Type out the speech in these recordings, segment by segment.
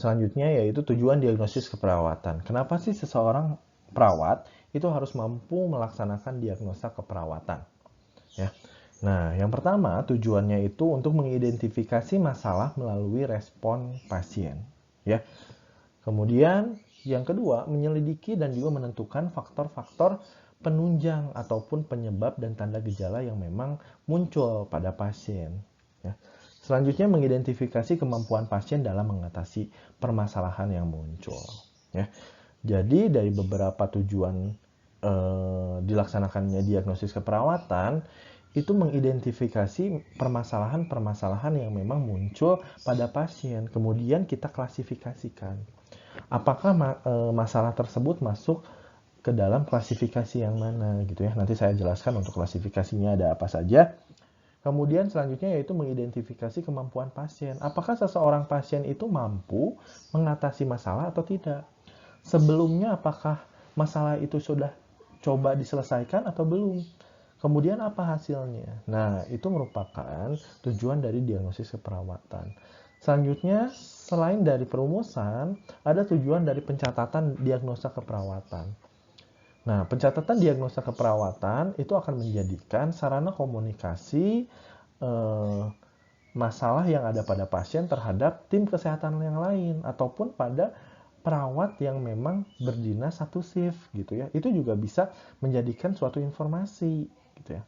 selanjutnya yaitu tujuan diagnosis keperawatan. Kenapa sih seseorang perawat itu harus mampu melaksanakan diagnosa keperawatan? Ya. Nah, yang pertama tujuannya itu untuk mengidentifikasi masalah melalui respon pasien. Ya. Kemudian yang kedua, menyelidiki dan juga menentukan faktor-faktor penunjang ataupun penyebab dan tanda gejala yang memang muncul pada pasien. Ya. Selanjutnya, mengidentifikasi kemampuan pasien dalam mengatasi permasalahan yang muncul. Ya. Jadi dari beberapa tujuan dilaksanakannya diagnosis keperawatan, itu mengidentifikasi permasalahan-permasalahan yang memang muncul pada pasien. Kemudian kita klasifikasikan. Apakah masalah tersebut masuk ke dalam klasifikasi yang mana gitu ya. Nanti saya jelaskan untuk klasifikasinya ada apa saja. Kemudian selanjutnya yaitu mengidentifikasi kemampuan pasien. Apakah seseorang pasien itu mampu mengatasi masalah atau tidak? Sebelumnya apakah masalah itu sudah coba diselesaikan atau belum? Kemudian apa hasilnya? Nah, itu merupakan tujuan dari diagnosis keperawatan. Selanjutnya, selain dari perumusan, ada tujuan dari pencatatan diagnosa keperawatan. Nah, pencatatan diagnosa keperawatan itu akan menjadikan sarana komunikasi masalah yang ada pada pasien terhadap tim kesehatan yang lain ataupun pada perawat yang memang berdinas satu shift gitu ya. Itu juga bisa menjadikan suatu informasi gitu ya.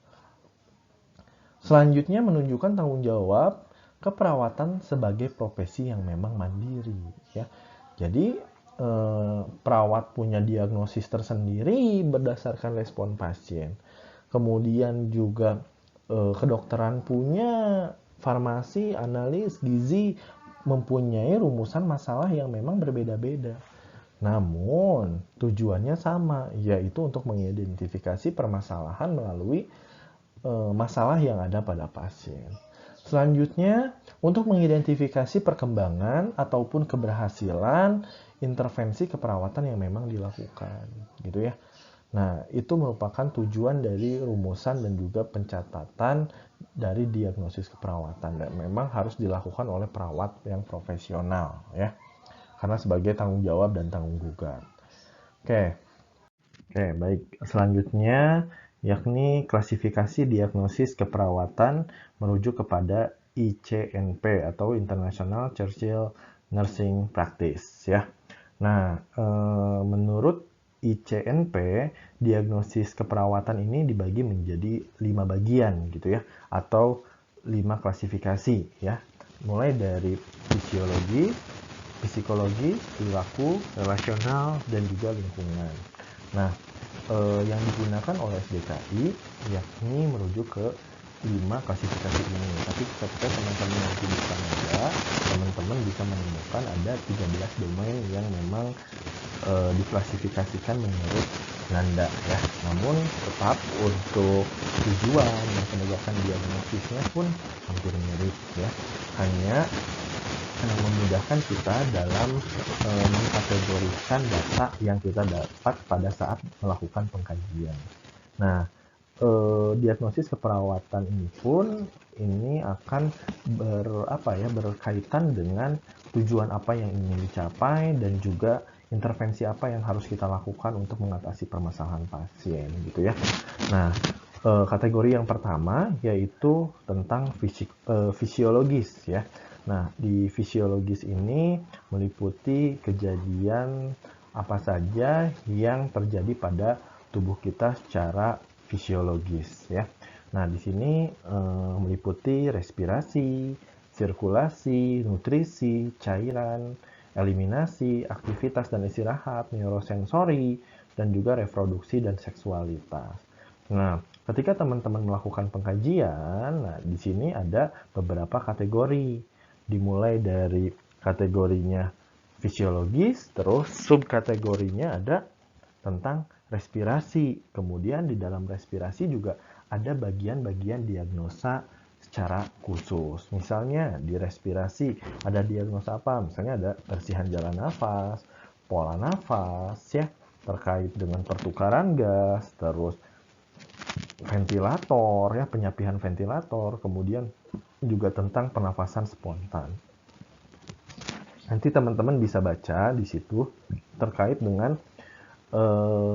Selanjutnya menunjukkan tanggung jawab keperawatan sebagai profesi yang memang mandiri ya. Jadi perawat punya diagnosis tersendiri berdasarkan respon pasien. Kemudian juga kedokteran punya, farmasi, analis, gizi mempunyai rumusan masalah yang memang berbeda-beda. Namun tujuannya sama, yaitu untuk mengidentifikasi permasalahan melalui masalah yang ada pada pasien. Selanjutnya, untuk mengidentifikasi perkembangan ataupun keberhasilan intervensi keperawatan yang memang dilakukan, gitu ya. Nah, itu merupakan tujuan dari rumusan dan juga pencatatan dari diagnosis keperawatan dan memang harus dilakukan oleh perawat yang profesional ya. Karena sebagai tanggung jawab dan tanggung gugat. Oke, baik. Selanjutnya yakni klasifikasi diagnosis keperawatan merujuk kepada ICNP atau International Churchill Nursing Practice ya. Nah, menurut ICNP, diagnosis keperawatan ini dibagi menjadi 5 bagian gitu ya, atau 5 klasifikasi ya. Mulai dari fisiologi, psikologi, perilaku, relasional, dan juga lingkungan. Nah, yang digunakan oleh SDKI yakni merujuk ke 5 klasifikasi ini. Tapi ketika teman-teman nanti di Kanada, teman-teman bisa menemukan ada 13 domain yang memang diklasifikasikan menurut Nanda ya. Namun tetap untuk tujuan dan penegakan diagnosisnya pun hampir mirip ya. Hanya memudahkan kita dalam mengkategorikan data yang kita dapat pada saat melakukan pengkajian. Nah, diagnosis keperawatan ini pun akan berkaitan dengan tujuan apa yang ingin dicapai dan juga intervensi apa yang harus kita lakukan untuk mengatasi permasalahan pasien gitu ya. Nah, kategori yang pertama yaitu tentang fisiologis ya. Nah, di fisiologis ini meliputi kejadian apa saja yang terjadi pada tubuh kita secara fisiologis ya. Nah, di sini meliputi respirasi, sirkulasi, nutrisi, cairan, eliminasi, aktivitas dan istirahat, neurosensori, dan juga reproduksi dan seksualitas. Nah, ketika teman-teman melakukan pengkajian, nah di sini ada beberapa kategori. Dimulai dari kategorinya fisiologis, terus subkategorinya ada tentang respirasi. Kemudian di dalam respirasi juga ada bagian-bagian diagnosa secara khusus. Misalnya di respirasi ada diagnosa apa? Misalnya ada bersihan jalan nafas, pola nafas ya, terkait dengan pertukaran gas, terus ventilator ya, penyapihan ventilator, kemudian juga tentang pernafasan spontan. Nanti teman-teman bisa baca di situ terkait dengan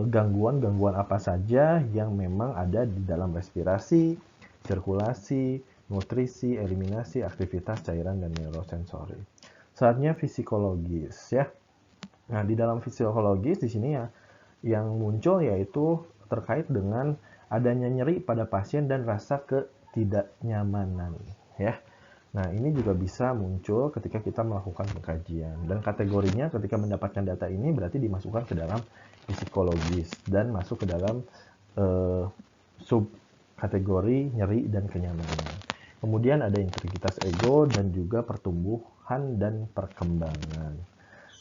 gangguan-gangguan apa saja yang memang ada di dalam respirasi, sirkulasi, nutrisi, eliminasi, aktivitas cairan, dan neurosensori. Saatnya fisikologis ya. Nah, di dalam fisiologis di sini ya yang muncul yaitu terkait dengan adanya nyeri pada pasien dan rasa ketidaknyamanan ya. Nah, ini juga bisa muncul ketika kita melakukan pengkajian. Dan kategorinya ketika mendapatkan data ini berarti dimasukkan ke dalam psikologis dan masuk ke dalam sub kategori nyeri dan kenyamanan. Kemudian ada integritas ego dan juga pertumbuhan dan perkembangan.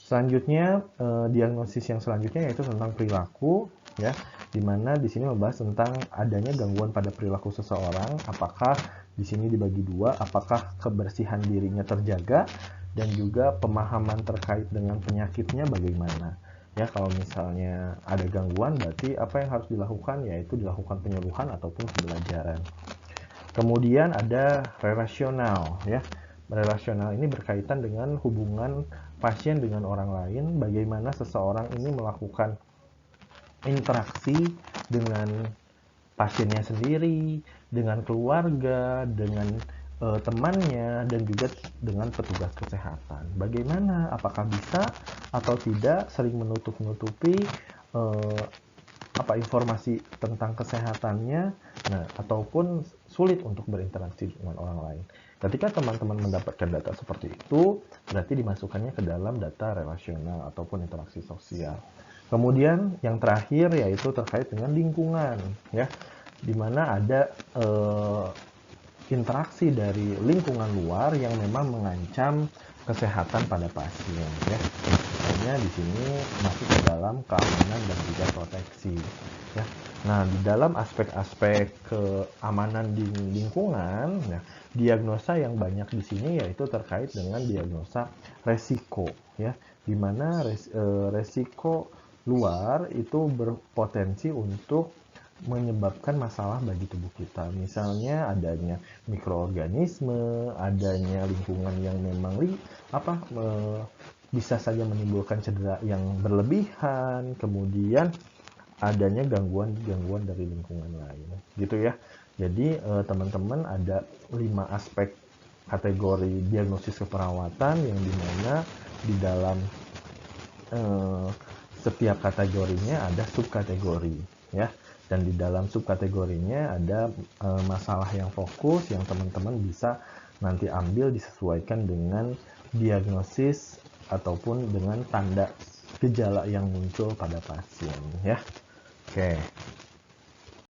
Selanjutnya, diagnosis yang selanjutnya yaitu tentang perilaku ya, di mana di sini membahas tentang adanya gangguan pada perilaku seseorang, apakah di sini dibagi dua, apakah kebersihan dirinya terjaga dan juga pemahaman terkait dengan penyakitnya bagaimana. Ya, kalau misalnya ada gangguan berarti apa yang harus dilakukan yaitu dilakukan penyuluhan ataupun pembelajaran. Kemudian ada relasional ya. Relasional ini berkaitan dengan hubungan pasien dengan orang lain, bagaimana seseorang ini melakukan interaksi dengan pasiennya sendiri, dengan keluarga, dengan temannya, dan juga dengan petugas kesehatan. Bagaimana? Apakah bisa atau tidak sering menutup-nutupi informasi tentang kesehatannya, nah, ataupun sulit untuk berinteraksi dengan orang lain. Ketika teman-teman mendapatkan data seperti itu, berarti dimasukkannya ke dalam data relasional ataupun interaksi sosial. Kemudian yang terakhir yaitu terkait dengan lingkungan, ya, di mana ada interaksi dari lingkungan luar yang memang mengancam kesehatan pada pasien, ya. Hanya di sini masuk ke dalam keamanan dan juga proteksi, ya. Nah, di dalam aspek-aspek keamanan di lingkungan, ya, diagnosa yang banyak di sini yaitu terkait dengan diagnosa resiko, ya, di mana resiko luar itu berpotensi untuk menyebabkan masalah bagi tubuh kita. Misalnya adanya mikroorganisme, adanya lingkungan yang memang bisa saja menimbulkan cedera yang berlebihan, kemudian adanya gangguan-gangguan dari lingkungan lain. Gitu ya. Jadi teman-teman ada 5 aspek kategori diagnosis keperawatan yang dimana di dalam setiap kategorinya ada subkategori ya. Dan di dalam subkategorinya ada masalah yang fokus yang teman-teman bisa nanti ambil disesuaikan dengan diagnosis ataupun dengan tanda gejala yang muncul pada pasien ya. Oke.